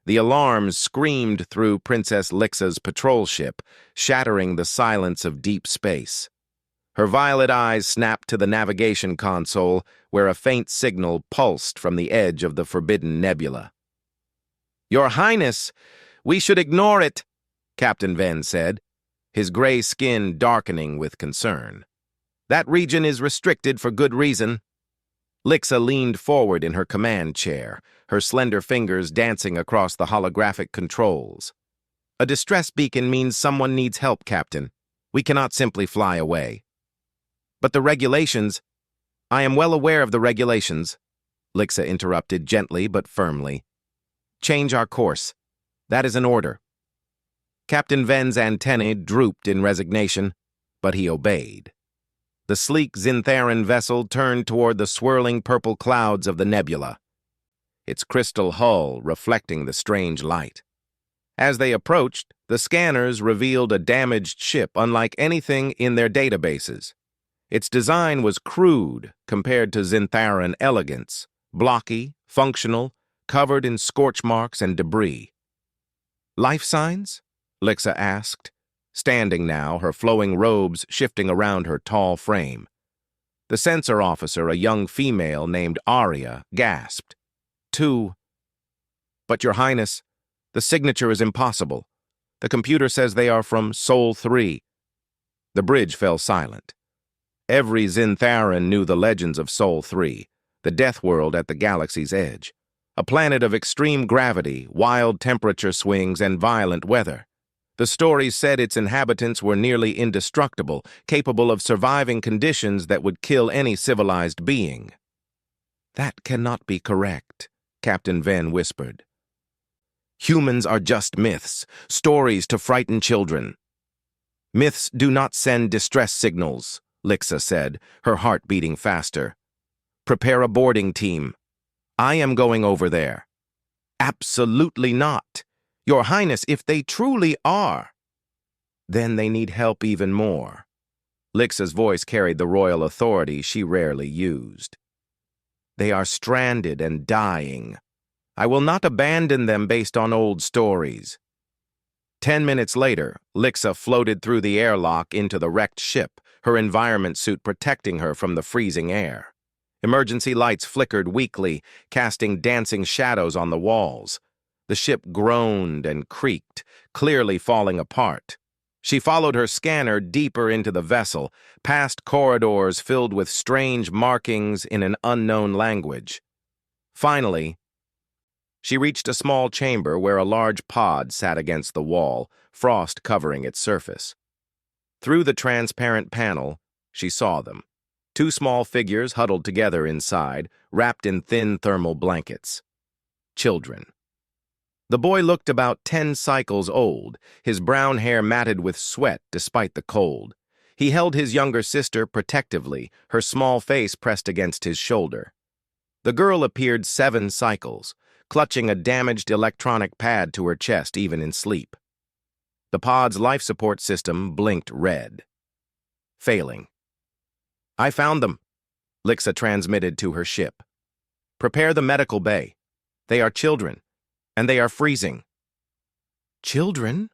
The alarms screamed through Princess Lixa's patrol ship, shattering the silence of deep space. Her violet eyes snapped to the navigation console, where a faint signal pulsed from the edge of the forbidden nebula. "Your Highness, we should ignore it," Captain Ven said, his gray skin darkening with concern. "That region is restricted for good reason." Lixa leaned forward in her command chair, her slender fingers dancing across the holographic controls. "A distress beacon means someone needs help, Captain. We cannot simply fly away." "But the regulations—" "I am well aware of the regulations," Lixa interrupted gently but firmly. "Change our course. That is an order." Captain Ven's antennae drooped in resignation, but he obeyed. The sleek Zintharan vessel turned toward the swirling purple clouds of the nebula, its crystal hull reflecting the strange light. As they approached, the scanners revealed a damaged ship unlike anything in their databases. Its design was crude compared to Zintharan elegance, blocky, functional, covered in scorch marks and debris. "Life signs?" Lixa asked, standing now, her flowing robes shifting around her tall frame. The sensor officer, a young female named Arya, gasped. "Two." "But, Your Highness, the signature is impossible. The computer says they are from Sol 3. The bridge fell silent. Every Zintharan knew the legends of Sol 3, the death world at the galaxy's edge, a planet of extreme gravity, wild temperature swings, and violent weather. The stories said its inhabitants were nearly indestructible, capable of surviving conditions that would kill any civilized being. "That cannot be correct," Captain Ven whispered. "Humans are just myths, stories to frighten children." "Myths do not send distress signals," Lixa said, her heart beating faster. "Prepare a boarding team. I am going over there." "Absolutely not. Your Highness, if they truly are—" "Then they need help even more." Lixa's voice carried the royal authority she rarely used. "They are stranded and dying. I will not abandon them based on old stories." 10 minutes later, Lixa floated through the airlock into the wrecked ship, her environment suit protecting her from the freezing air. Emergency lights flickered weakly, casting dancing shadows on the walls. The ship groaned and creaked, clearly falling apart. She followed her scanner deeper into the vessel, past corridors filled with strange markings in an unknown language. Finally, she reached a small chamber where a large pod sat against the wall, frost covering its surface. Through the transparent panel, she saw them. Two small figures huddled together inside, wrapped in thin thermal blankets. Children. The boy looked about 10 cycles old, his brown hair matted with sweat despite the cold. He held his younger sister protectively, her small face pressed against his shoulder. The girl appeared 7 cycles, clutching a damaged electronic pad to her chest even in sleep. The pod's life support system blinked red. Failing. "I found them," Lixa transmitted to her ship. "Prepare the medical bay. They are children, and they are freezing." "Children?"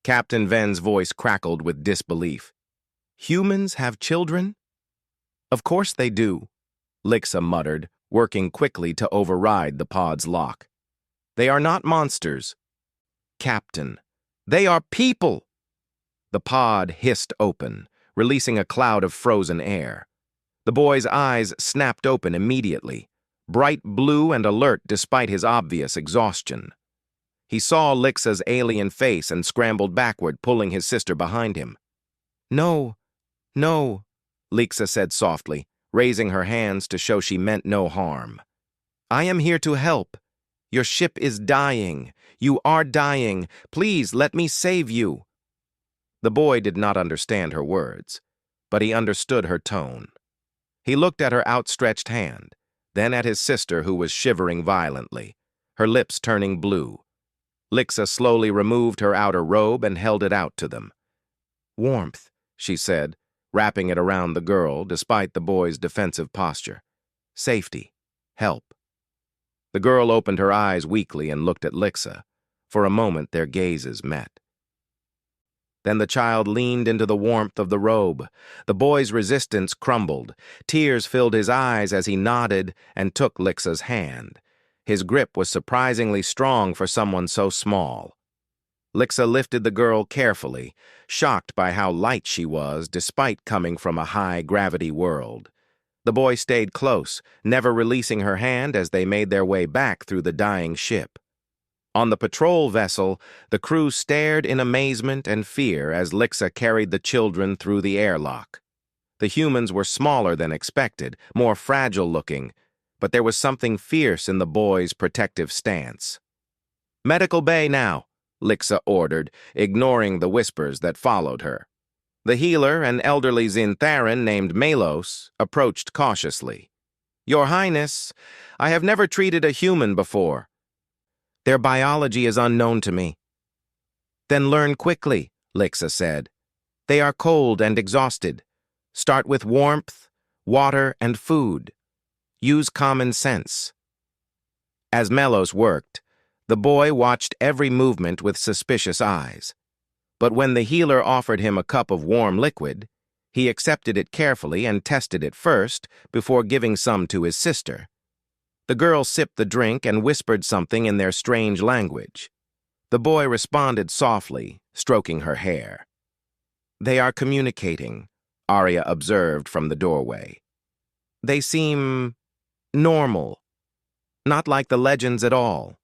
Captain Ven's voice crackled with disbelief. "Humans have children?" "Of course they do," Lixa muttered, working quickly to override the pod's lock. "They are not monsters." "Captain, they are people!" The pod hissed open, releasing a cloud of frozen air. The boy's eyes snapped open immediately, bright blue and alert despite his obvious exhaustion. He saw Lixa's alien face and scrambled backward, pulling his sister behind him. "No, no," Lixa said softly, raising her hands to show she meant no harm. "I am here to help. Your ship is dying. You are dying. Please let me save you." The boy did not understand her words, but he understood her tone. He looked at her outstretched hand, then at his sister who was shivering violently, her lips turning blue. Lixa slowly removed her outer robe and held it out to them. "Warmth," she said, wrapping it around the girl despite the boy's defensive posture. "Safety. Help." The girl opened her eyes weakly and looked at Lixa. For a moment, their gazes met. Then the child leaned into the warmth of the robe. The boy's resistance crumbled. Tears filled his eyes as he nodded and took Lixa's hand. His grip was surprisingly strong for someone so small. Lixa lifted the girl carefully, shocked by how light she was despite coming from a high-gravity world. The boy stayed close, never releasing her hand as they made their way back through the dying ship. On the patrol vessel, the crew stared in amazement and fear as Lixa carried the children through the airlock. The humans were smaller than expected, more fragile-looking, but there was something fierce in the boy's protective stance. "Medical bay now," Lixa ordered, ignoring the whispers that followed her. The healer, an elderly Zintharan named Melos, approached cautiously. "Your Highness, I have never treated a human before. Their biology is unknown to me." "Then learn quickly," Lixa said. "They are cold and exhausted. Start with warmth, water, and food. Use common sense." As Melos worked, the boy watched every movement with suspicious eyes. But when the healer offered him a cup of warm liquid, he accepted it carefully and tested it first before giving some to his sister. The girl sipped the drink and whispered something in their strange language. The boy responded softly, stroking her hair. "They are communicating," Arya observed from the doorway. "They seem normal, not like the legends at all."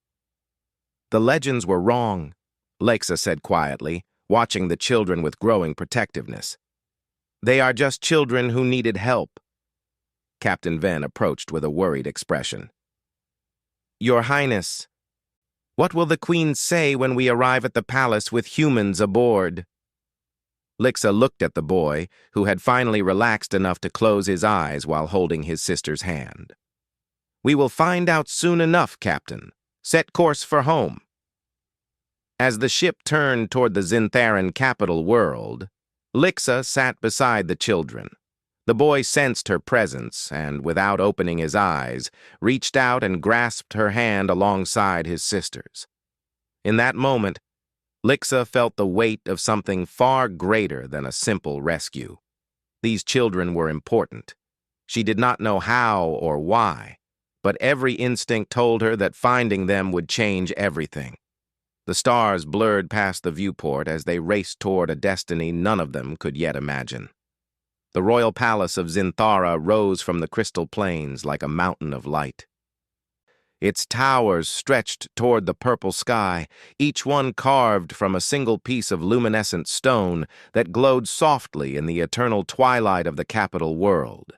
"The legends were wrong," Lixa said quietly, watching the children with growing protectiveness. "They are just children who needed help." Captain Venn approached with a worried expression. "Your Highness, what will the Queen say when we arrive at the palace with humans aboard?" Lixa looked at the boy, who had finally relaxed enough to close his eyes while holding his sister's hand. "We will find out soon enough, Captain. Set course for home." As the ship turned toward the Zintharan capital world, Lixa sat beside the children. The boy sensed her presence and, without opening his eyes, reached out and grasped her hand alongside his sister's. In that moment, Lixa felt the weight of something far greater than a simple rescue. These children were important. She did not know how or why, but every instinct told her that finding them would change everything. The stars blurred past the viewport as they raced toward a destiny none of them could yet imagine. The royal palace of Zinthara rose from the crystal plains like a mountain of light. Its towers stretched toward the purple sky, each one carved from a single piece of luminescent stone that glowed softly in the eternal twilight of the capital world.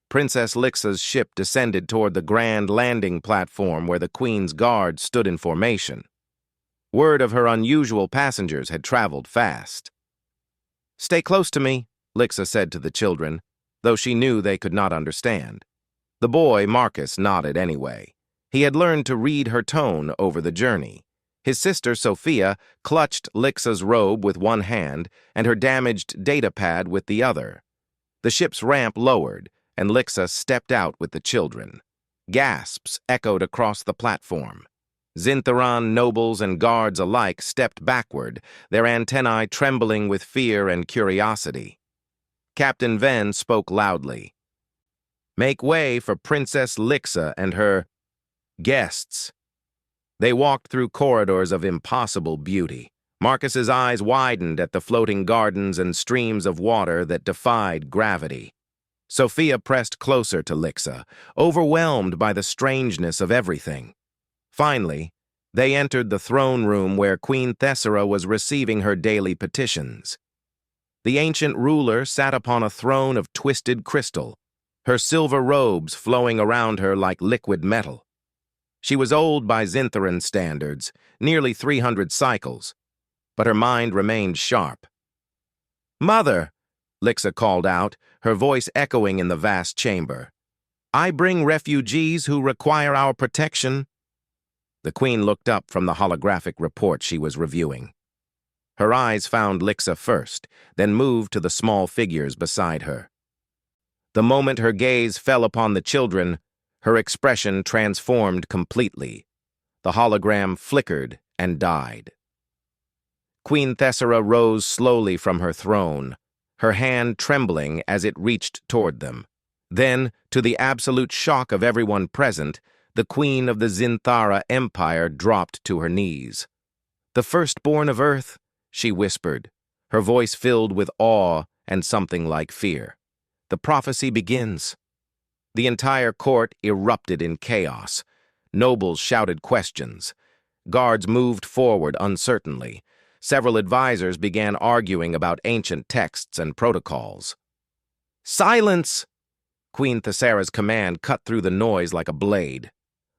Princess Lixa's ship descended toward the grand landing platform where the Queen's guard stood in formation. Word of her unusual passengers had traveled fast. "Stay close to me," Lixa said to the children, though she knew they could not understand. The boy, Marcus, nodded anyway. He had learned to read her tone over the journey. His sister, Sophia, clutched Lixa's robe with one hand and her damaged data pad with the other. The ship's ramp lowered, and Lixa stepped out with the children. Gasps echoed across the platform. Zintharan nobles and guards alike stepped backward, their antennae trembling with fear and curiosity. Captain Venn spoke loudly. "Make way for Princess Lixa and her guests." They walked through corridors of impossible beauty. Marcus's eyes widened at the floating gardens and streams of water that defied gravity. Sophia pressed closer to Lixa, overwhelmed by the strangeness of everything. Finally, they entered the throne room where Queen Thessera was receiving her daily petitions. The ancient ruler sat upon a throne of twisted crystal, her silver robes flowing around her like liquid metal. She was old by Zintharan standards, nearly 300 cycles, but her mind remained sharp. "Mother," Lixa called out, her voice echoing in the vast chamber. "I bring refugees who require our protection." The Queen looked up from the holographic report she was reviewing. Her eyes found Lixa first, then moved to the small figures beside her. The moment her gaze fell upon the children, Her expression transformed completely. The hologram flickered and died. Queen Thessera rose slowly from her throne, her hand trembling as it reached toward them. Then, to the absolute shock of everyone present, the queen of the Zinthara Empire dropped to her knees. "The firstborn of Earth," she whispered, her voice filled with awe and something like fear. "The prophecy begins." The entire court erupted in chaos. Nobles shouted questions. Guards moved forward uncertainly. Several advisors began arguing about ancient texts and protocols. "Silence!" Queen Thessera's command cut through the noise like a blade.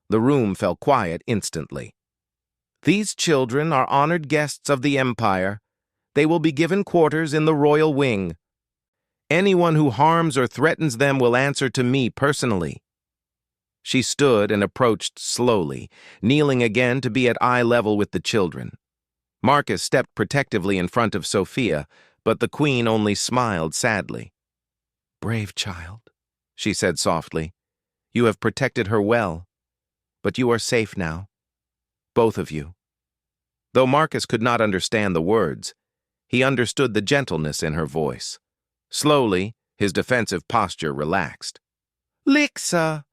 The room fell quiet instantly. "These children are honored guests of the Empire. They will be given quarters in the royal wing. Anyone who harms or threatens them will answer to me personally." She stood and approached slowly, kneeling again to be at eye level with the children. Marcus stepped protectively in front of Sophia, but the queen only smiled sadly. "Brave child," she said softly. "You have protected her well, but you are safe now. Both of you." Though Marcus could not understand the words, he understood the gentleness in her voice. Slowly, his defensive posture relaxed. "Lixa,"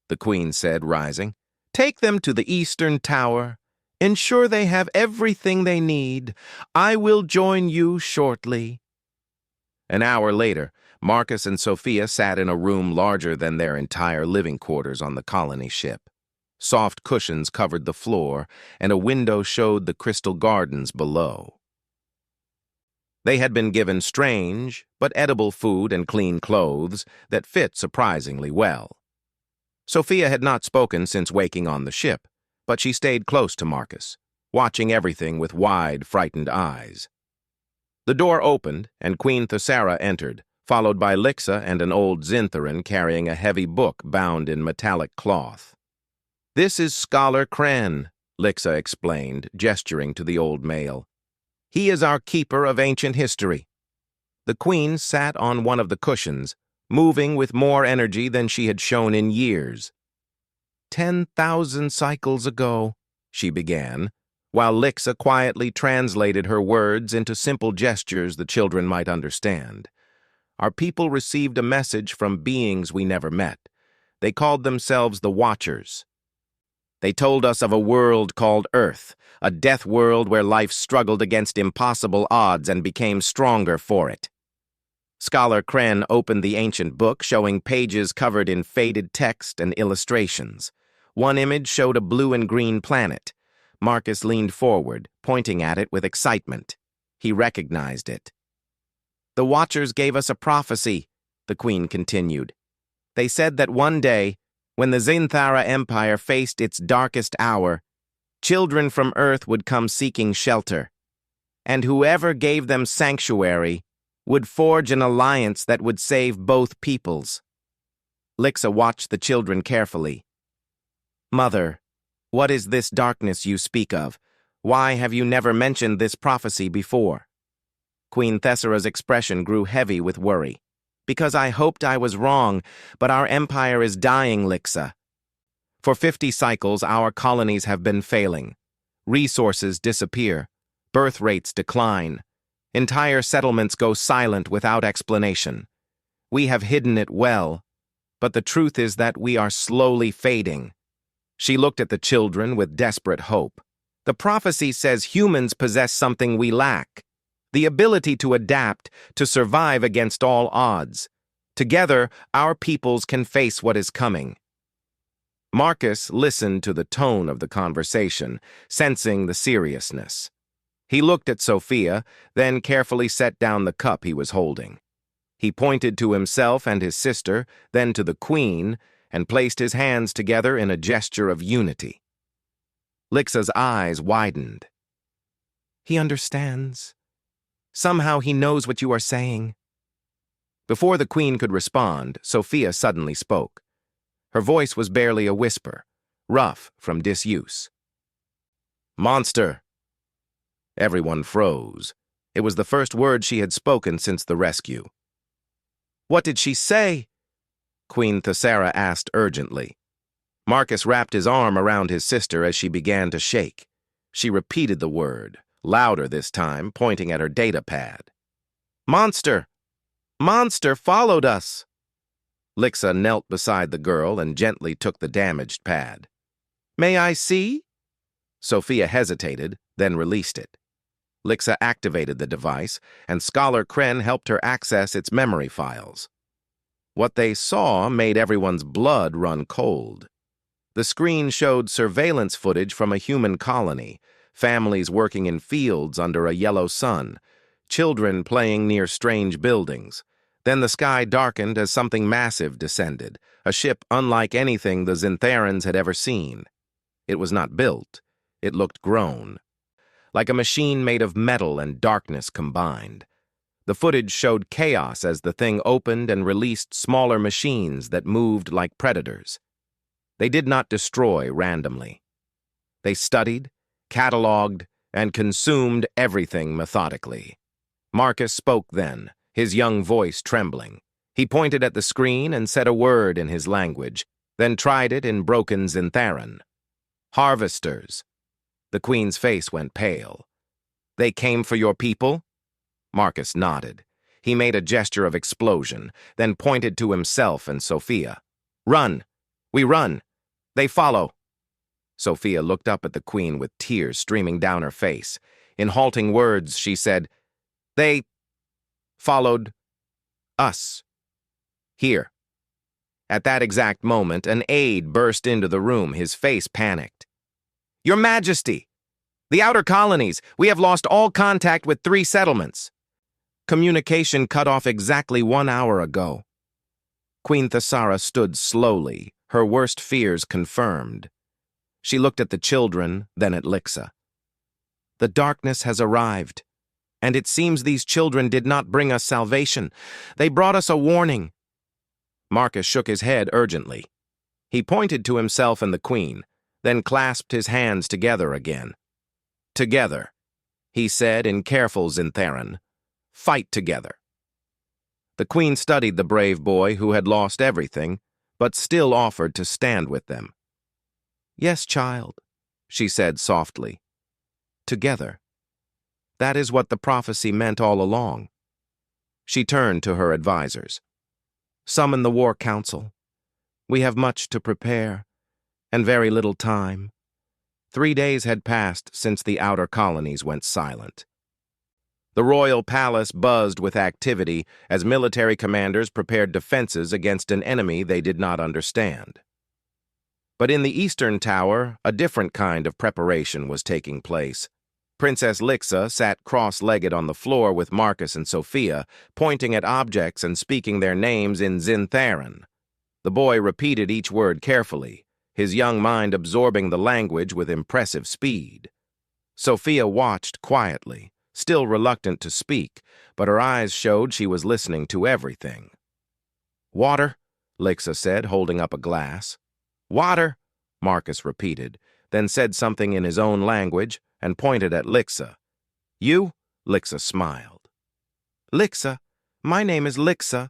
the queen said, rising, "take them to the Eastern Tower. Ensure they have everything they need. I will join you shortly." An hour later, Marcus and Sophia sat in a room larger than their entire living quarters on the colony ship. Soft cushions covered the floor, and a window showed the crystal gardens below. They had been given strange but edible food and clean clothes that fit surprisingly well. Sophia had not spoken since waking on the ship, but she stayed close to Marcus, watching everything with wide, frightened eyes. The door opened, and Queen Thessera entered, followed by Lixa and an old Zintharan carrying a heavy book bound in metallic cloth. "This is Scholar Kren," Lixa explained, gesturing to the old male. "He is our keeper of ancient history." The queen sat on one of the cushions, moving with more energy than she had shown in years. 10,000 cycles ago," she began, while Lixa quietly translated her words into simple gestures the children might understand. "Our people received a message from beings we never met. They called themselves the Watchers. They told us of a world called Earth, a death world where life struggled against impossible odds and became stronger for it." Scholar Kren opened the ancient book, showing pages covered in faded text and illustrations. One image showed a blue and green planet. Marcus leaned forward, pointing at it with excitement. He recognized it. "The Watchers gave us a prophecy," the queen continued. "They said that one day, when the Zinthara Empire faced its darkest hour, children from Earth would come seeking shelter, and whoever gave them sanctuary would forge an alliance that would save both peoples." Lixa watched the children carefully. "Mother, what is this darkness you speak of? Why have you never mentioned this prophecy before?" Queen Thessera's expression grew heavy with worry. "Because I hoped I was wrong, but our empire is dying, Lixa. For 50 cycles, our colonies have been failing. Resources disappear. Birth rates decline. Entire settlements go silent without explanation. We have hidden it well, but the truth is that we are slowly fading." She looked at the children with desperate hope. "The prophecy says humans possess something we lack: the ability to adapt, to survive against all odds. Together, our peoples can face what is coming." Marcus listened to the tone of the conversation, sensing the seriousness. He looked at Sophia, then carefully set down the cup he was holding. He pointed to himself and his sister, then to the queen, and placed his hands together in a gesture of unity. Lixa's eyes widened. "He understands. Somehow he knows what you are saying." Before the queen could respond, Sophia suddenly spoke. Her voice was barely a whisper, rough from disuse. "Monster!" Everyone froze. It was the first word she had spoken since the rescue. "What did she say?" Queen Thessera asked urgently. Marcus wrapped his arm around his sister as she began to shake. She repeated the word, louder this time, pointing at her data pad. "Monster! Monster followed us!" Lixa knelt beside the girl and gently took the damaged pad. "May I see?" Sophia hesitated, then released it. Lixa activated the device, and Scholar Kren helped her access its memory files. What they saw made everyone's blood run cold. The screen showed surveillance footage from a human colony, families working in fields under a yellow sun, children playing near strange buildings. Then the sky darkened as something massive descended, a ship unlike anything the Xintharans had ever seen. It was not built. It looked grown, like a machine made of metal and darkness combined. The footage showed chaos as the thing opened and released smaller machines that moved like predators. They did not destroy randomly. They studied, cataloged, and consumed everything methodically. Marcus spoke then, his young voice trembling. He pointed at the screen and said a word in his language, then tried it in broken Xintharan. "Harvesters." The Queen's face went pale. "They came for your people?" Marcus nodded. He made a gesture of explosion, then pointed to himself and Sophia. "Run! We run! They follow!" Sophia looked up at the Queen with tears streaming down her face. In halting words, she said, "They followed us. Here." At that exact moment, an aide burst into the room, his face panicked. "Your Majesty! The outer colonies! We have lost all contact with 3 settlements. Communication cut off exactly 1 hour ago." Queen Thessara stood slowly, her worst fears confirmed. She looked at the children, then at Lixa. "The darkness has arrived, and it seems these children did not bring us salvation. They brought us a warning." Marcus shook his head urgently. He pointed to himself and the Queen, then clasped his hands together again. "Together," he said in careful Xintharan. "Fight together." The Queen studied the brave boy who had lost everything, but still offered to stand with them. "Yes, child," she said softly. "Together. That is what the prophecy meant all along." She turned to her advisors. "Summon the War Council. We have much to prepare, and very little time." 3 days had passed since the outer colonies went silent. The royal palace buzzed with activity as military commanders prepared defenses against an enemy they did not understand. But in the eastern tower, a different kind of preparation was taking place. Princess Lixa sat cross-legged on the floor with Marcus and Sophia, pointing at objects and speaking their names in Xintharan. The boy repeated each word carefully, his young mind absorbing the language with impressive speed. Sophia watched quietly, still reluctant to speak, but her eyes showed she was listening to everything. "Water," Lixa said, holding up a glass. "Water," Marcus repeated, then said something in his own language and pointed at Lixa. "You?" Lixa smiled. "Lixa. My name is Lixa."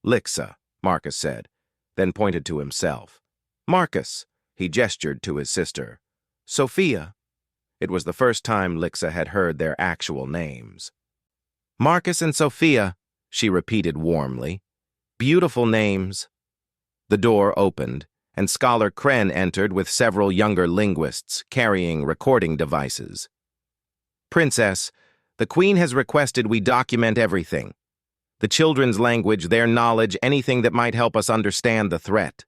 "Lixa," Marcus said, then pointed to himself. "Marcus," he gestured to his sister. "Sophia." It was the first time Lixa had heard their actual names. "Marcus and Sophia," she repeated warmly. "Beautiful names." The door opened, and Scholar Kren entered with several younger linguists carrying recording devices. "Princess, the Queen has requested we document everything. The children's language, their knowledge, anything that might help us understand the threat."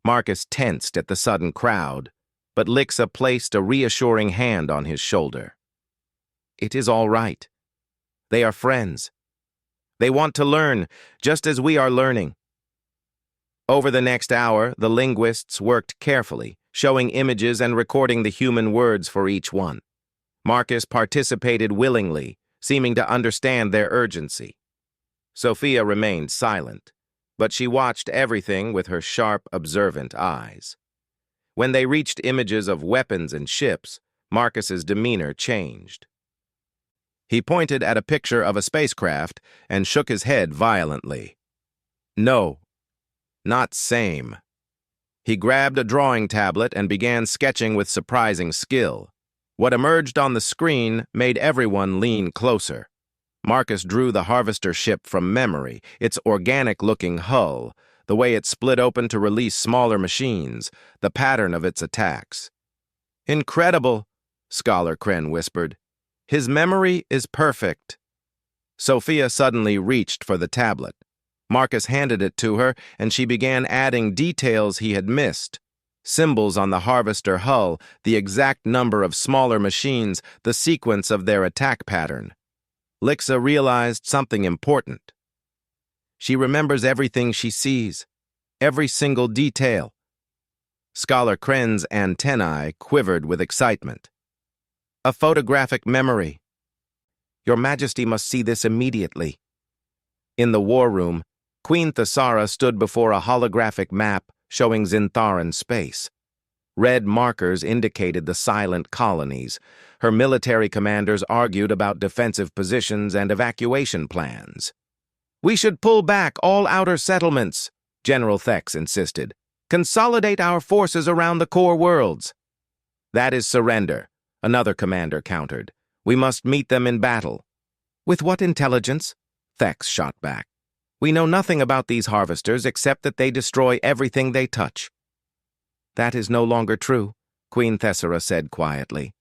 Marcus tensed at the sudden crowd, but Lixa placed a reassuring hand on his shoulder. "It is all right. They are friends. They want to learn, just as we are learning." Over the next hour, the linguists worked carefully, showing images and recording the human words for each one. Marcus participated willingly, seeming to understand their urgency. Sophia remained silent, but she watched everything with her sharp, observant eyes. When they reached images of weapons and ships, Marcus's demeanor changed. He pointed at a picture of a spacecraft and shook his head violently. "No, not same." He grabbed a drawing tablet and began sketching with surprising skill. What emerged on the screen made everyone lean closer. Marcus drew the harvester ship from memory, its organic-looking hull, the way it split open to release smaller machines, the pattern of its attacks. "Incredible," Scholar Kren whispered. "His memory is perfect." Sophia suddenly reached for the tablet. Marcus handed it to her, and she began adding details he had missed. Symbols on the harvester hull, the exact number of smaller machines, the sequence of their attack pattern. Lixa realized something important. She remembers everything she sees, every single detail. Scholar Kren's antennae quivered with excitement. "A photographic memory. Your Majesty must see this immediately." In the war room, Queen Thesara stood before a holographic map showing Zintharan space. Red markers indicated the silent colonies. Her military commanders argued about defensive positions and evacuation plans. "We should pull back all outer settlements," General Thex insisted. "Consolidate our forces around the core worlds." "That is surrender," another commander countered. "We must meet them in battle." "With what intelligence?" Thex shot back. "We know nothing about these harvesters except that they destroy everything they touch." "That is no longer true," Queen Thesara said quietly.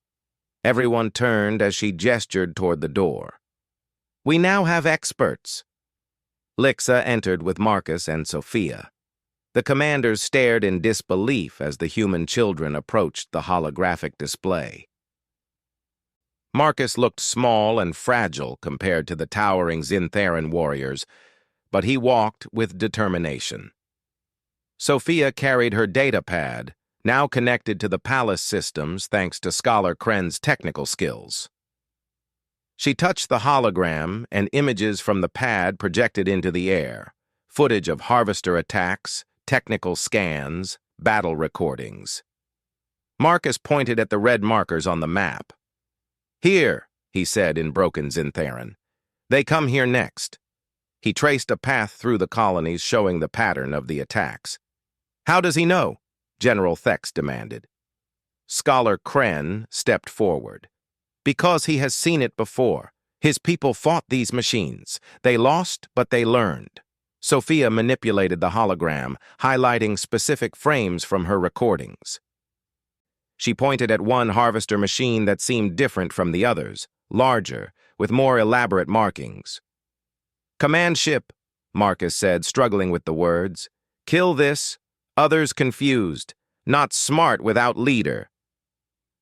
Everyone turned as she gestured toward the door. "We now have experts." Lixa entered with Marcus and Sophia. The commanders stared in disbelief as the human children approached the holographic display. Marcus looked small and fragile compared to the towering Zintharan warriors, but he walked with determination. Sophia carried her data pad, now connected to the palace systems thanks to Scholar Kren's technical skills. She touched the hologram, and images from the pad projected into the air, footage of harvester attacks, technical scans, battle recordings. Marcus pointed at the red markers on the map. "Here," he said in broken Zintharan. "They come here next." He traced a path through the colonies showing the pattern of the attacks. "How does he know?" General Thex demanded. Scholar Kren stepped forward. "Because he has seen it before. His people fought these machines. They lost, but they learned." Sophia manipulated the hologram, highlighting specific frames from her recordings. She pointed at one harvester machine that seemed different from the others, larger, with more elaborate markings. "Command ship," Marcus said, struggling with the words. "Kill this. Others confused. Not smart without leader."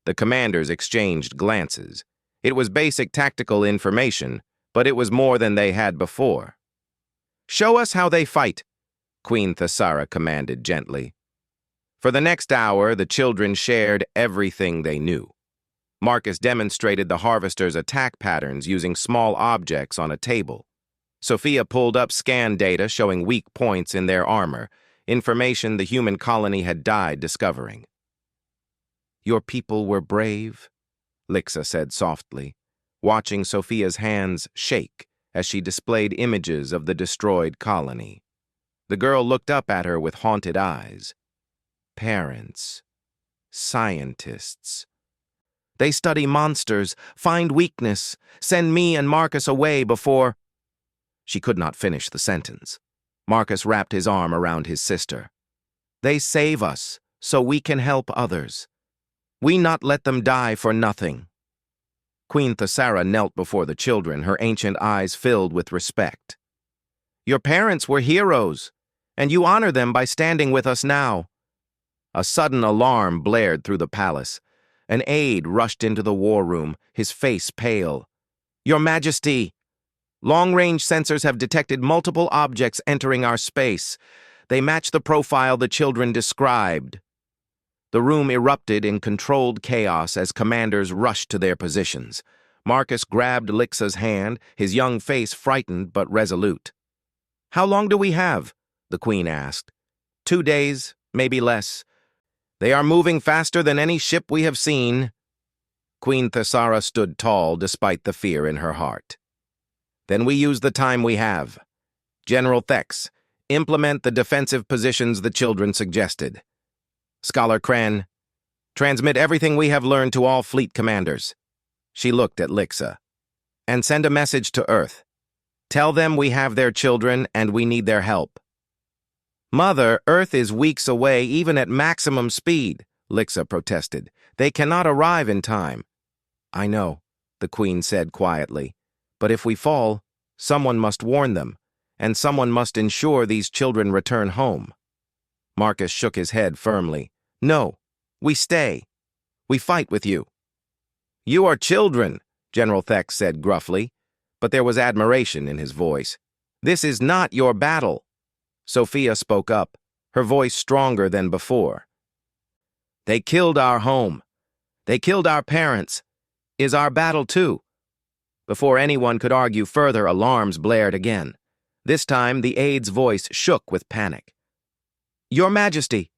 The commanders exchanged glances. It was basic tactical information, but it was more than they had before. "Show us how they fight," Queen Thesara commanded gently. For the next hour, the children shared everything they knew. Marcus demonstrated the harvesters' attack patterns using small objects on a table. Sophia pulled up scan data showing weak points in their armor, information the human colony had died discovering. "Your people were brave," Lixa said softly, watching Sophia's hands shake as she displayed images of the destroyed colony. The girl looked up at her with haunted eyes. "Parents. Scientists. They study monsters, find weakness, send me and Marcus away before—" She could not finish the sentence. Marcus wrapped his arm around his sister. "They save us, so we can help others. We not let them die for nothing." Queen Thesara knelt before the children, her ancient eyes filled with respect. "Your parents were heroes, and you honor them by standing with us now." A sudden alarm blared through the palace. An aide rushed into the war room, his face pale. "Your Majesty! Long-range sensors have detected multiple objects entering our space. They match the profile the children described." The room erupted in controlled chaos as commanders rushed to their positions. Marcus grabbed Lixa's hand, his young face frightened but resolute. "How long do we have?" the Queen asked. 2 days, maybe less. They are moving faster than any ship we have seen." Queen Thesara stood tall despite the fear in her heart. "Then we use the time we have. General Thex, implement the defensive positions the children suggested. Scholar Kren, transmit everything we have learned to all fleet commanders. She looked at Lixa. And send a message to Earth. Tell them we have their children and we need their help. Mother, Earth is weeks away even at maximum speed, Lixa protested. They cannot arrive in time. I know, the Queen said quietly. But if we fall, someone must warn them, and someone must ensure these children return home. Marcus shook his head firmly. No, we stay. We fight with you. You are children, General Thex said gruffly, but there was admiration in his voice. This is not your battle. Sophia spoke up, her voice stronger than before. They killed our home. They killed our parents. Is our battle too? Before anyone could argue further, alarms blared again. This time, the aide's voice shook with panic. Your Majesty,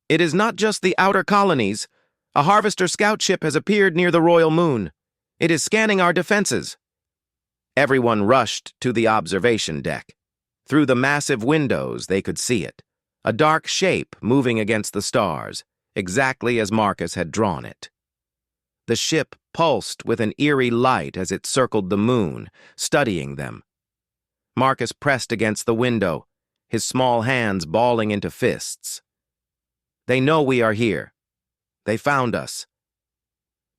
it is not just the outer colonies. A Harvester scout ship has appeared near the Royal Moon. It is scanning our defenses. Everyone rushed to the observation deck. Through the massive windows, they could see it. A dark shape moving against the stars, exactly as Marcus had drawn it. The ship pulsed with an eerie light as it circled the moon, studying them. Marcus pressed against the window, his small hands balling into fists. They know we are here. They found us.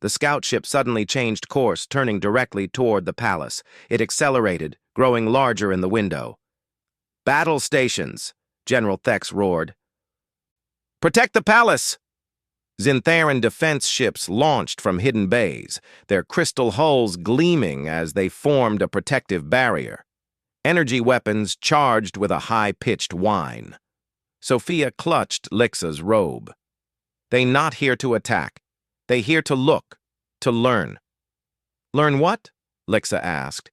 The scout ship suddenly changed course, turning directly toward the palace. It accelerated, growing larger in the window. Battle stations, General Thex roared. Protect the palace! Zintharan defense ships launched from hidden bays, their crystal hulls gleaming as they formed a protective barrier. Energy weapons charged with a high-pitched whine. Sophia clutched Lixa's robe. They not here to attack. They here to look, to learn. Learn what? Lixa asked.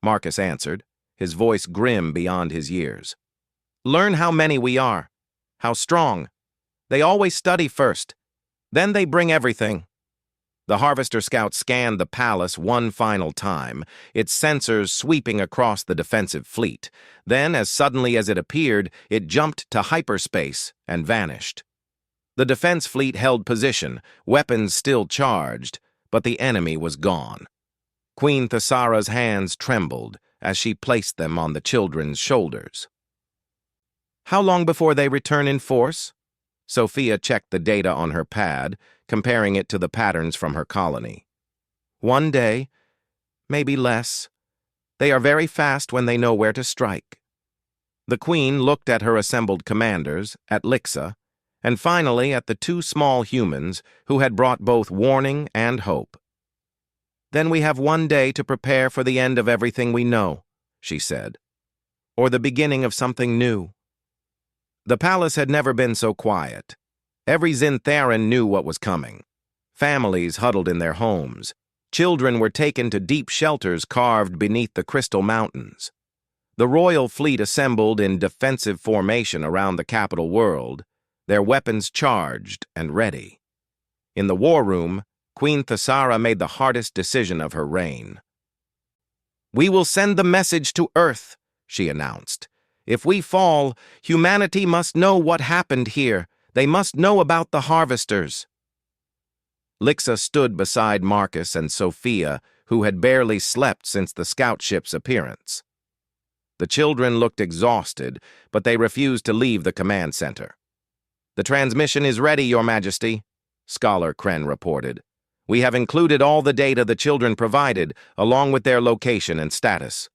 Marcus answered, his voice grim beyond his years. Learn how many we are, how strong. They always study first. Then they bring everything. The Harvester Scout scanned the palace one final time, its sensors sweeping across the defensive fleet. Then, as suddenly as it appeared, it jumped to hyperspace and vanished. The defense fleet held position, weapons still charged, but the enemy was gone. Queen Thessara's hands trembled as she placed them on the children's shoulders. How long before they return in force? Sophia checked the data on her pad, comparing it to the patterns from her colony. 1 day, maybe less. They are very fast when they know where to strike. The Queen looked at her assembled commanders, at Lixa, and finally at the 2 small humans who had brought both warning and hope. Then we have 1 day to prepare for the end of everything we know, she said, or the beginning of something new. The palace had never been so quiet. Every Zintharan knew what was coming. Families huddled in their homes. Children were taken to deep shelters carved beneath the crystal mountains. The royal fleet assembled in defensive formation around the capital world, their weapons charged and ready. In the war room, Queen Thessara made the hardest decision of her reign. We will send the message to Earth, she announced. If we fall, humanity must know what happened here. They must know about the Harvesters. Lixa stood beside Marcus and Sophia, who had barely slept since the scout ship's appearance. The children looked exhausted, but they refused to leave the command center. The transmission is ready, Your Majesty, Scholar Kren reported. We have included all the data the children provided, along with their location and status.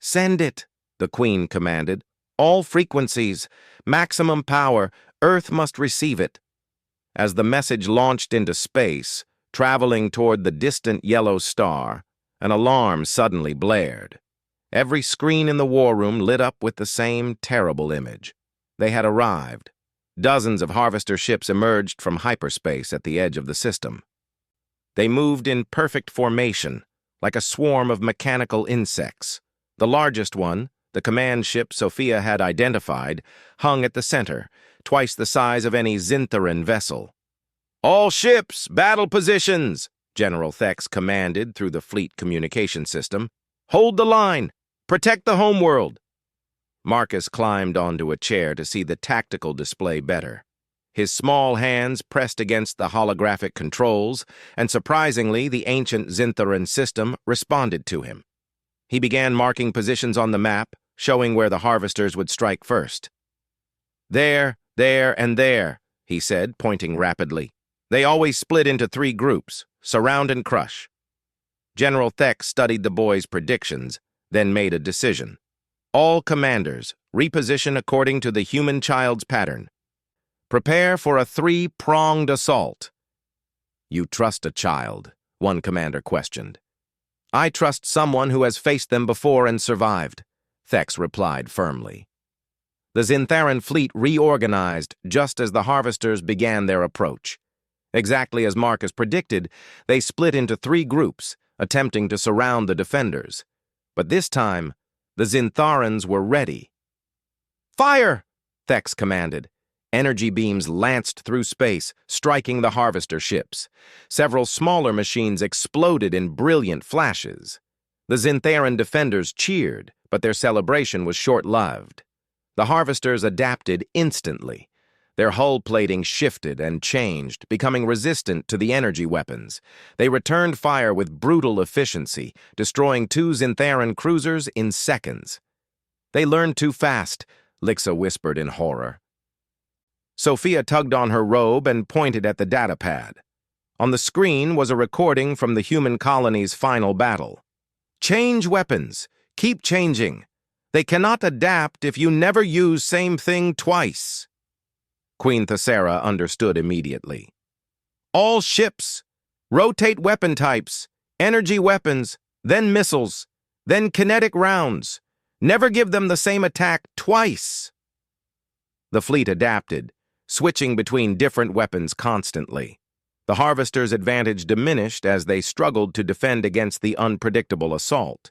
Send it, the Queen commanded. All frequencies, maximum power, Earth must receive it. As the message launched into space, traveling toward the distant yellow star, an alarm suddenly blared. Every screen in the war room lit up with the same terrible image. They had arrived. Dozens of Harvester ships emerged from hyperspace at the edge of the system. They moved in perfect formation, like a swarm of mechanical insects. The largest one, the command ship Sophia had identified, hung at the center, twice the size of any Zintharan vessel. All ships, battle positions, General Thex commanded through the fleet communication system. Hold the line. Protect the homeworld. Marcus climbed onto a chair to see the tactical display better. His small hands pressed against the holographic controls, and surprisingly, the ancient Xintharan system responded to him. He began marking positions on the map, showing where the harvesters would strike first. There, and there, he said, pointing rapidly. They always split into 3 groups, surround and crush. General Thek studied the boy's predictions, then made a decision. All commanders, reposition according to the human child's pattern. Prepare for a 3-pronged assault. You trust a child, one commander questioned. I trust someone who has faced them before and survived, Thex replied firmly. The Xintharan fleet reorganized just as the harvesters began their approach. Exactly as Marcus predicted, they split into 3 groups, attempting to surround the defenders. But this time, the Xintharans were ready. Fire! Thex commanded. Energy beams lanced through space, striking the harvester ships. Several smaller machines exploded in brilliant flashes. The Xintharan defenders cheered, but their celebration was short-lived. The harvesters adapted instantly. Their hull plating shifted and changed, becoming resistant to the energy weapons. They returned fire with brutal efficiency, destroying 2 Xintharan cruisers in seconds. They learned too fast, Lixa whispered in horror. Sophia tugged on her robe and pointed at the datapad. On the screen was a recording from the human colony's final battle. Change weapons. Keep changing. They cannot adapt if you never use same thing twice. Queen Thessera understood immediately. All ships. Rotate weapon types. Energy weapons, then missiles, then kinetic rounds. Never give them the same attack twice. The fleet adapted, switching between different weapons constantly. The harvesters' advantage diminished as they struggled to defend against the unpredictable assault.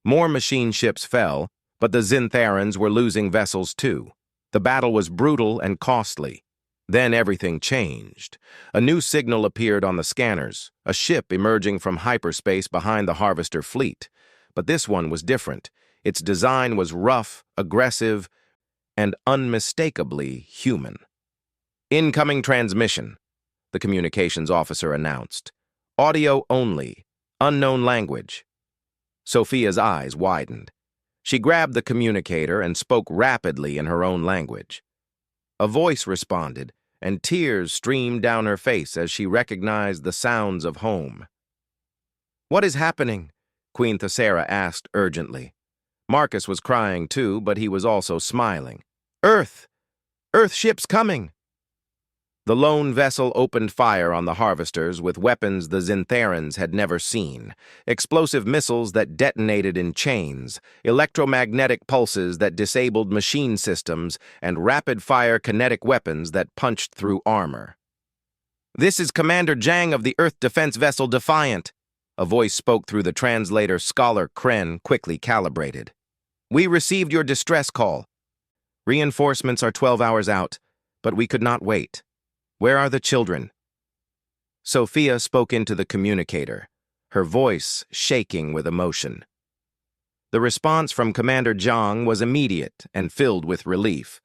More machine ships fell, but the Xintharans were losing vessels too. The battle was brutal and costly. Then everything changed. A new signal appeared on the scanners, a ship emerging from hyperspace behind the harvester fleet. But this one was different. Its design was rough, aggressive, and unmistakably human. Incoming transmission, the communications officer announced. Audio only, unknown language. Sophia's eyes widened. She grabbed the communicator and spoke rapidly in her own language. A voice responded, and tears streamed down her face as she recognized the sounds of home. What is happening? Queen Thessera asked urgently. Marcus was crying too, but he was also smiling. Earth! Earth ships coming! The lone vessel opened fire on the harvesters with weapons the Xintharans had never seen. Explosive missiles that detonated in chains, electromagnetic pulses that disabled machine systems, and rapid-fire kinetic weapons that punched through armor. This is Commander Jang of the Earth Defense Vessel Defiant. A voice spoke through the translator. Scholar Kren quickly calibrated. We received your distress call. Reinforcements are 12 hours out, but we could not wait. Where are the children? Sophia spoke into the communicator, her voice shaking with emotion. The response from Commander Zhang was immediate and filled with relief.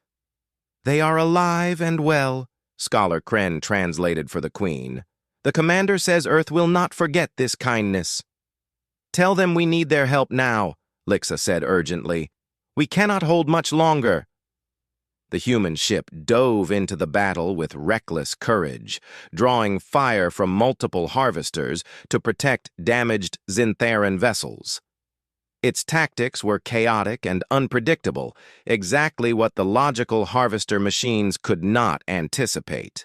They are alive and well, Scholar Kren translated for the Queen. The commander says Earth will not forget this kindness. Tell them we need their help now, Lixa said urgently. We cannot hold much longer. The human ship dove into the battle with reckless courage, drawing fire from multiple harvesters to protect damaged Xintharan vessels. Its tactics were chaotic and unpredictable, exactly what the logical harvester machines could not anticipate.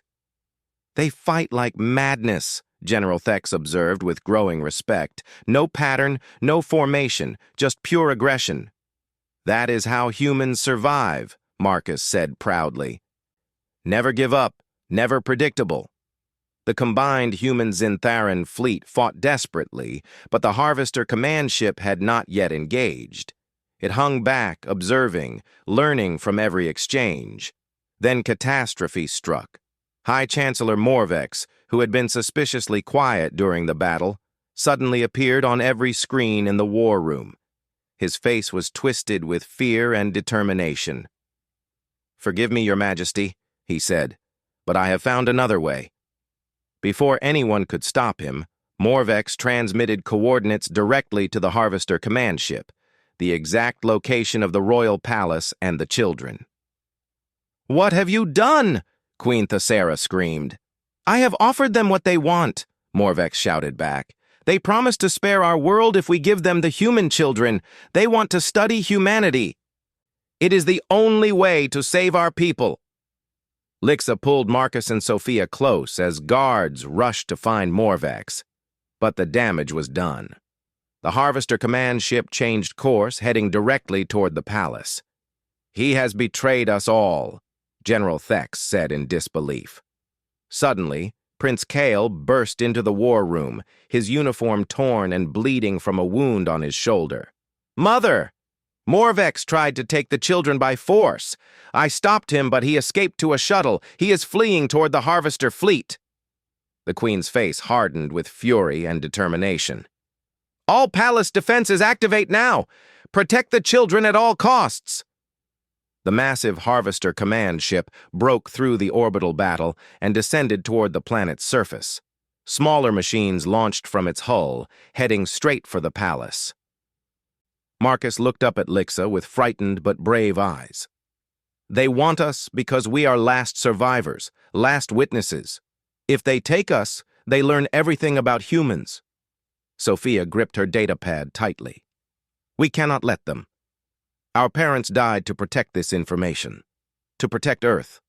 They fight like madness, General Thex observed with growing respect. No pattern, no formation, just pure aggression. That is how humans survive, Marcus said proudly. Never give up, never predictable. The combined human Xintharan fleet fought desperately, but the Harvester command ship had not yet engaged. It hung back, observing, learning from every exchange. Then catastrophe struck. High Chancellor Morvex, who had been suspiciously quiet during the battle, suddenly appeared on every screen in the war room. His face was twisted with fear and determination. Forgive me, Your Majesty, he said. but I have found another way. Before anyone could stop him, Morvex transmitted coordinates directly to the Harvester command ship, the exact location of the royal palace and the children. "What have you done?" Queen Thessera screamed. "I have offered them what they want," Morvex shouted back. "They promise to spare our world if we give them the human children. They want to study humanity. It is the only way to save our people." Lixa pulled Marcus and Sophia close as guards rushed to find Morvex. But the damage was done. The Harvester command ship changed course, heading directly toward the palace. "He has betrayed us all," General Thex said in disbelief. Suddenly, Prince Kale burst into the war room, his uniform torn and bleeding from a wound on his shoulder. "Mother! Morvex tried to take the children by force. I stopped him, but he escaped to a shuttle. He is fleeing toward the Harvester fleet." The Queen's face hardened with fury and determination. "All palace defenses activate now! Protect the children at all costs!" The massive Harvester command ship broke through the orbital battle and descended toward the planet's surface. Smaller machines launched from its hull, heading straight for the palace. Marcus looked up at Lixa with frightened but brave eyes. "They want us because we are last survivors, last witnesses. If they take us, they learn everything about humans." Sophia gripped her datapad tightly. "We cannot let them. Our parents died to protect this information, to protect Earth."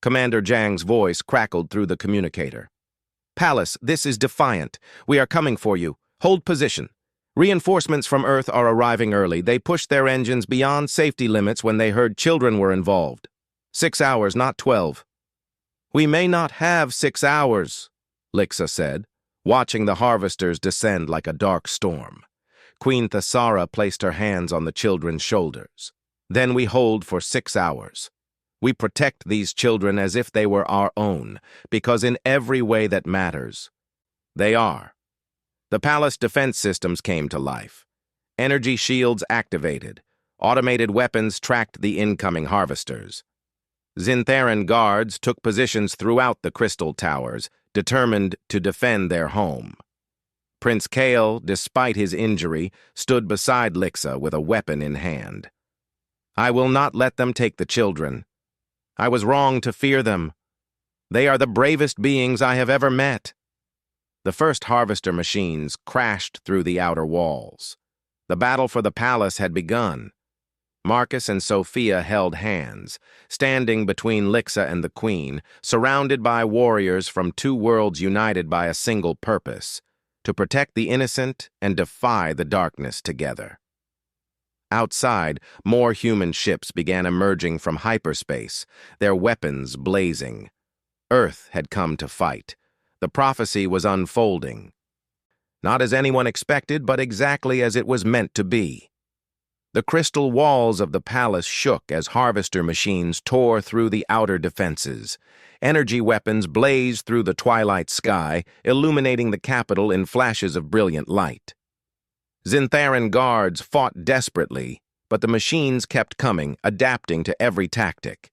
Commander Zhang's voice crackled through the communicator. "Palace, this is Defiant. We are coming for you. Hold position. Reinforcements from Earth are arriving early. They pushed their engines beyond safety limits when they heard children were involved. 6 hours, not 12. "We may not have 6 hours," Lixa said, watching the harvesters descend like a dark storm. Queen Thessara placed her hands on the children's shoulders. "Then we hold for 6 hours. We protect these children as if they were our own, because in every way that matters, they are." The palace defense systems came to life. Energy shields activated. Automated weapons tracked the incoming harvesters. Zintheran guards took positions throughout the crystal towers, determined to defend their home. Prince Kale, despite his injury, stood beside Lixa with a weapon in hand. "I will not let them take the children. I was wrong to fear them. They are the bravest beings I have ever met." The first harvester machines crashed through the outer walls. The battle for the palace had begun. Marcus and Sophia held hands, standing between Lixa and the Queen, surrounded by warriors from two worlds united by a single purpose: to protect the innocent and defy the darkness together. Outside, more human ships began emerging from hyperspace, their weapons blazing. Earth had come to fight. The prophecy was unfolding. Not as anyone expected, but exactly as it was meant to be. The crystal walls of the palace shook as harvester machines tore through the outer defenses. Energy weapons blazed through the twilight sky, illuminating the capital in flashes of brilliant light. Zintheran guards fought desperately, but the machines kept coming, adapting to every tactic.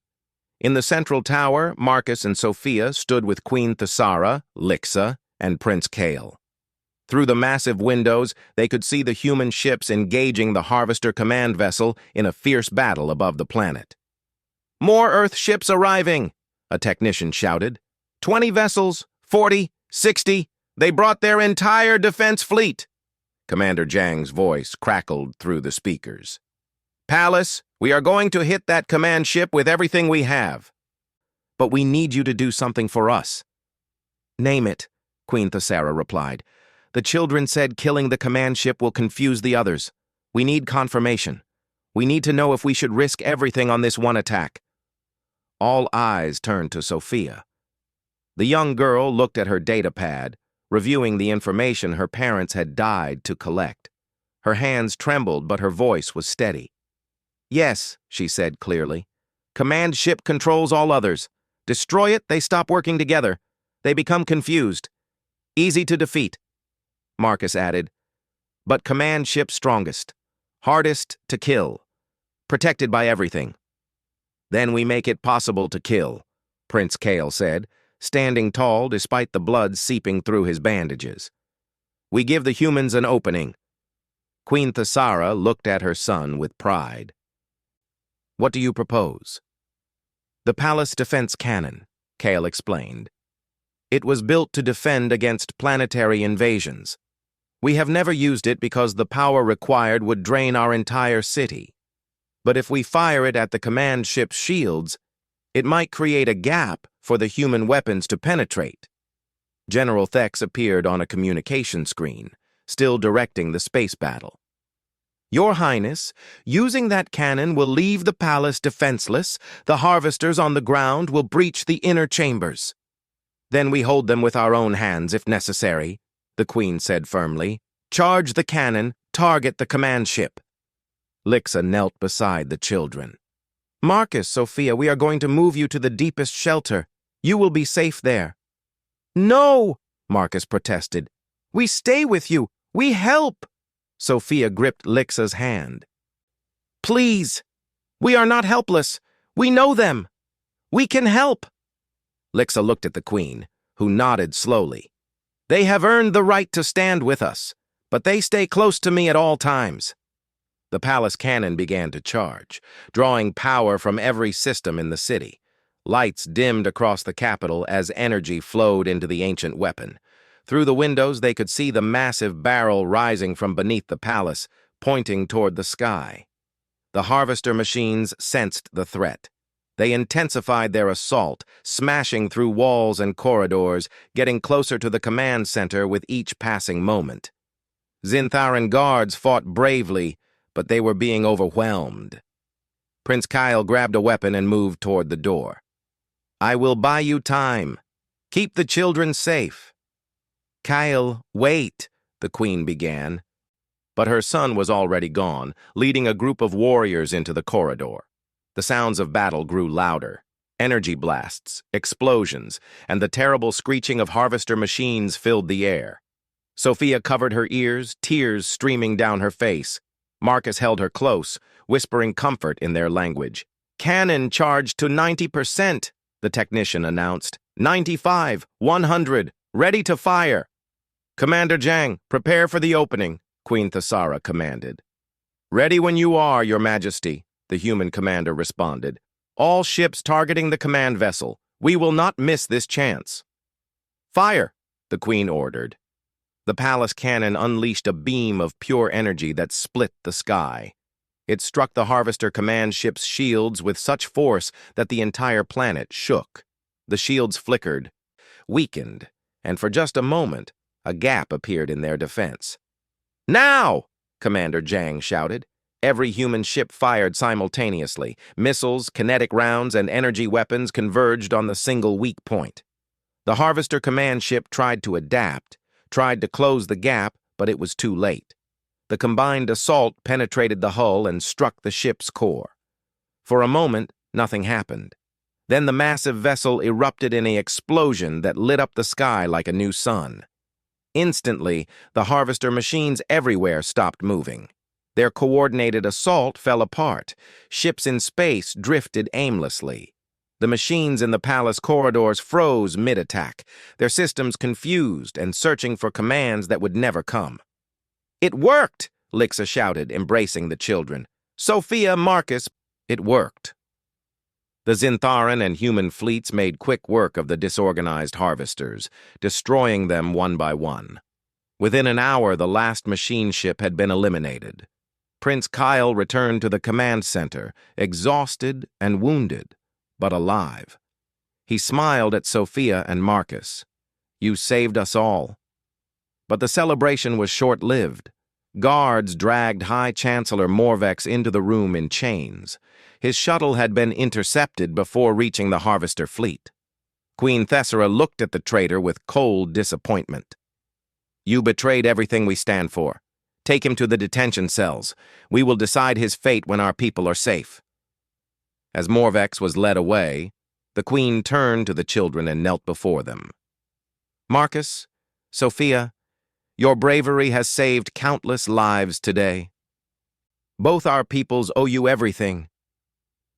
In the central tower, Marcus and Sophia stood with Queen Thessara, Lixa, and Prince Kale. Through the massive windows, they could see the human ships engaging the Harvester command vessel in a fierce battle above the planet. "More Earth ships arriving!" a technician shouted. 20 vessels, 40, 60. They brought their entire defense fleet." Commander Zhang's voice crackled through the speakers. "Palace, we are going to hit that command ship with everything we have. But we need you to do something for us." "Name it," Queen Thessara replied. "The children said killing the command ship will confuse the others. We need confirmation. We need to know if we should risk everything on this one attack." All eyes turned to Sophia. The young girl looked at her datapad, reviewing the information her parents had died to collect. Her hands trembled, but her voice was steady. "Yes," she said clearly. "Command ship controls all others. Destroy it, they stop working together. They become confused. Easy to defeat." Marcus added, "But command ship strongest. Hardest to kill. Protected by everything. Then we make it possible to kill. Prince Kale said, standing tall despite the blood seeping through his bandages. "We give the humans an opening." Queen Thesara looked at her son with pride. "What do you propose?" "The palace defense cannon," Kale explained. "It was built to defend against planetary invasions. We have never used it because the power required would drain our entire city. But if we fire it at the command ship's shields, it might create a gap for the human weapons to penetrate." General Thex appeared on a communication screen, still directing the space battle. "Your Highness, using that cannon will leave the palace defenseless. The harvesters on the ground will breach the inner chambers. Then we hold them with our own hands if necessary," the Queen said firmly. "Charge the cannon, target the command ship." Lixa knelt beside the children. "Marcus, Sophia, we are going to move you to the deepest shelter. You will be safe there." "No," Marcus protested. "We stay with you. We help." Sophia gripped Lixa's hand. "Please, we are not helpless. We know them. We can help." Lixa looked at the Queen, who nodded slowly. "They have earned the right to stand with us, but they stay close to me at all times." The palace cannon began to charge, drawing power from every system in the city. Lights dimmed across the capital as energy flowed into the ancient weapon. Through the windows, they could see the massive barrel rising from beneath the palace, pointing toward the sky. The harvester machines sensed the threat. They intensified their assault, smashing through walls and corridors, getting closer to the command center with each passing moment. Zintharan guards fought bravely, but they were being overwhelmed. Prince Kyle grabbed a weapon and moved toward the door. "I will buy you time. Keep the children safe." "Kyle, wait," the Queen began. But her son was already gone, leading a group of warriors into the corridor. The sounds of battle grew louder. Energy blasts, explosions, and the terrible screeching of harvester machines filled the air. Sophia covered her ears, tears streaming down her face. Marcus held her close, whispering comfort in their language. "Cannon charged to 90%, the technician announced. 95, 100, ready to fire." "Commander Jang, prepare for the opening," Queen Thesara commanded. "Ready when you are, Your Majesty," the human commander responded. "All ships targeting the command vessel. We will not miss this chance." "Fire," the Queen ordered. The palace cannon unleashed a beam of pure energy that split the sky. It struck the harvester command ship's shields with such force that the entire planet shook. The shields flickered, weakened, and for just a moment, a gap appeared in their defense. "Now!" Commander Jang shouted. Every human ship fired simultaneously. Missiles, kinetic rounds, and energy weapons converged on the single weak point. The harvester command ship tried to adapt, tried to close the gap, but it was too late. The combined assault penetrated the hull and struck the ship's core. For a moment, nothing happened. Then the massive vessel erupted in an explosion that lit up the sky like a new sun. Instantly, the harvester machines everywhere stopped moving. Their coordinated assault fell apart. Ships in space drifted aimlessly. The machines in the palace corridors froze mid-attack, their systems confused and searching for commands that would never come. "It worked!" Lixa shouted, embracing the children. "Sophia, Marcus, it worked." The Zintharan and human fleets made quick work of the disorganized harvesters, destroying them one by one. Within an hour, the last machine ship had been eliminated. Prince Kyle returned to the command center, exhausted and wounded, but alive. He smiled at Sophia and Marcus. "You saved us all." But the celebration was short-lived. Guards dragged High Chancellor Morvex into the room in chains. His shuttle had been intercepted before reaching the harvester fleet. Queen Thesara looked at the traitor with cold disappointment. "You betrayed everything we stand for. Take him to the detention cells. We will decide his fate when our people are safe." As Morvex was led away, the Queen turned to the children and knelt before them. "Marcus, Sophia, your bravery has saved countless lives today. Both our peoples owe you everything.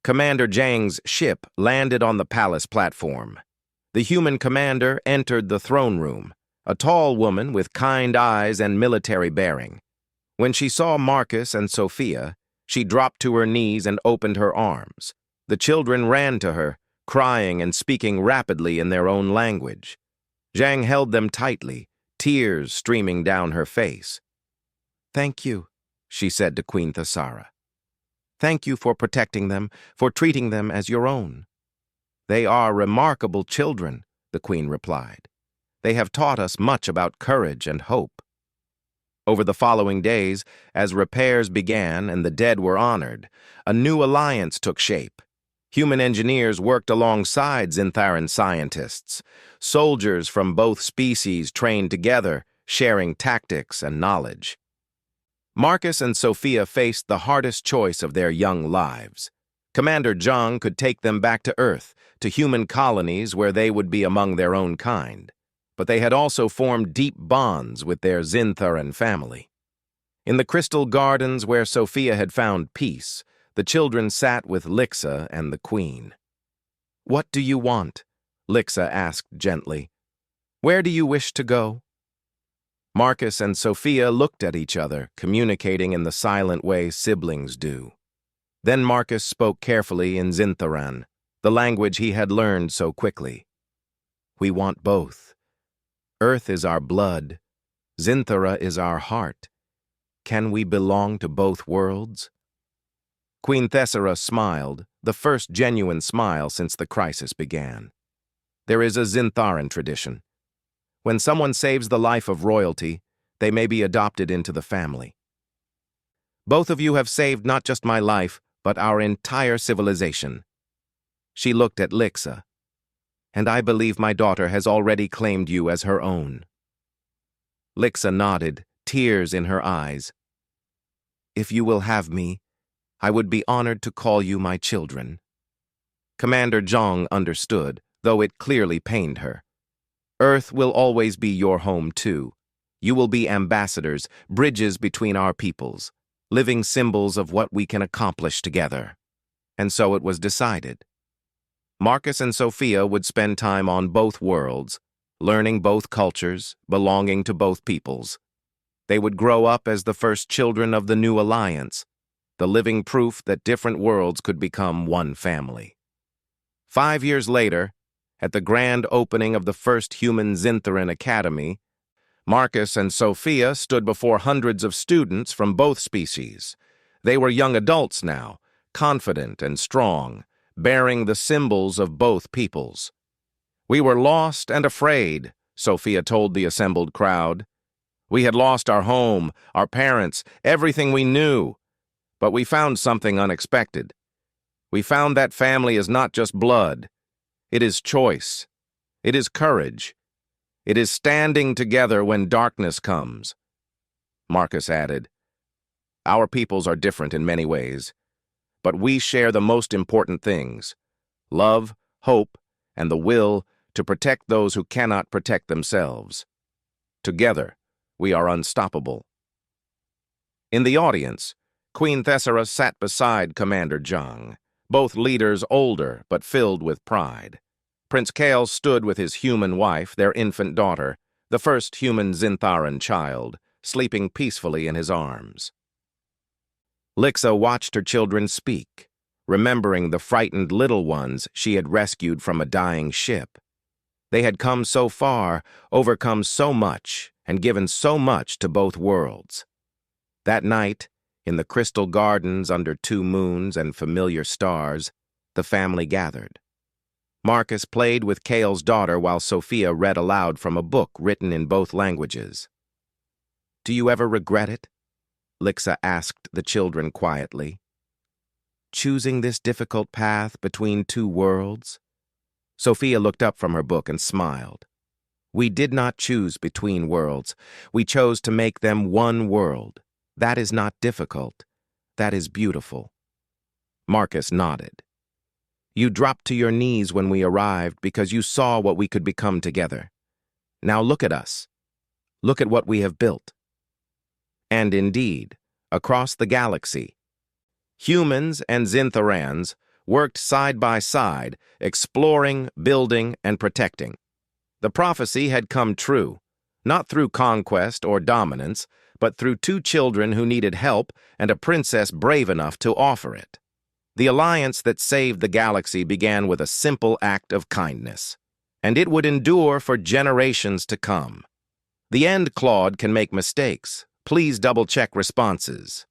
Commander Zhang's ship landed on the palace platform. The human commander entered the throne room, a tall woman with kind eyes and military bearing. When she saw Marcus and Sophia, she dropped to her knees and opened her arms. The children ran to her, crying and speaking rapidly in their own language. Zhang held them tightly, tears streaming down her face. "Thank you," she said to Queen Thessara. "Thank you for protecting them, for treating them as your own." "They are remarkable children," the queen replied. "They have taught us much about courage and hope." Over the following days, as repairs began and the dead were honored, a new alliance took shape. Human engineers worked alongside Zintharan scientists. Soldiers from both species trained together, sharing tactics and knowledge. Marcus and Sophia faced the hardest choice of their young lives. Commander Zhang could take them back to Earth, to human colonies where they would be among their own kind. But they had also formed deep bonds with their Zintharan family. In the crystal gardens where Sophia had found peace, the children sat with Lixa and the queen. "What do you want?" Lixa asked gently. "Where do you wish to go?" Marcus and Sophia looked at each other, communicating in the silent way siblings do. Then Marcus spoke carefully in Zintharan, the language he had learned so quickly. "We want both. Earth is our blood. Zinthara is our heart. Can we belong to both worlds?" Queen Thessara smiled, the first genuine smile since the crisis began. There is a Zintharan tradition. When someone saves the life of royalty, they may be adopted into the family. Both of you have saved not just my life, but our entire civilization. She looked at Lixa. And I believe my daughter has already claimed you as her own. Lixa nodded, tears in her eyes. If you will have me, I would be honored to call you my children. Commander Zhang understood, though it clearly pained her. Earth will always be your home too. You will be ambassadors, bridges between our peoples, living symbols of what we can accomplish together. And so it was decided. Marcus and Sophia would spend time on both worlds, learning both cultures, belonging to both peoples. They would grow up as the first children of the new alliance, the living proof that different worlds could become one family. 5 years later, at the grand opening of the first human Zintharan Academy, Marcus and Sophia stood before hundreds of students from both species. They were young adults now, confident and strong, bearing the symbols of both peoples. "We were lost and afraid," Sophia told the assembled crowd. "We had lost our home, our parents, everything we knew. But we found something unexpected. We found that family is not just blood. It is choice. It is courage. It is standing together when darkness comes." Marcus added, "Our peoples are different in many ways, but we share the most important things: love, hope, and the will to protect those who cannot protect themselves. Together, we are unstoppable." In the audience, Queen Thessara sat beside Commander Zhang, both leaders older but filled with pride. Prince Kale stood with his human wife, their infant daughter, the first human Zintharan child, sleeping peacefully in his arms. Lixa watched her children speak, remembering the frightened little ones she had rescued from a dying ship. They had come so far, overcome so much, and given so much to both worlds. That night, in the crystal gardens under 2 moons and familiar stars, the family gathered. Marcus played with Kale's daughter while Sophia read aloud from a book written in both languages. "Do you ever regret it?" Lixa asked the children quietly. "Choosing this difficult path between 2 worlds?" Sophia looked up from her book and smiled. "We did not choose between worlds. We chose to make them one world. That is not difficult. That is beautiful." Marcus nodded. "You dropped to your knees when we arrived because you saw what we could become together. Now look at us. Look at what we have built." And indeed, across the galaxy, humans and Zintharans, worked side by side, exploring, building, and protecting. The prophecy had come true, not through conquest or dominance, but through two children who needed help and a princess brave enough to offer it. The alliance that saved the galaxy began with a simple act of kindness, and it would endure for generations to come. The end Claude can make mistakes. Please double-check responses.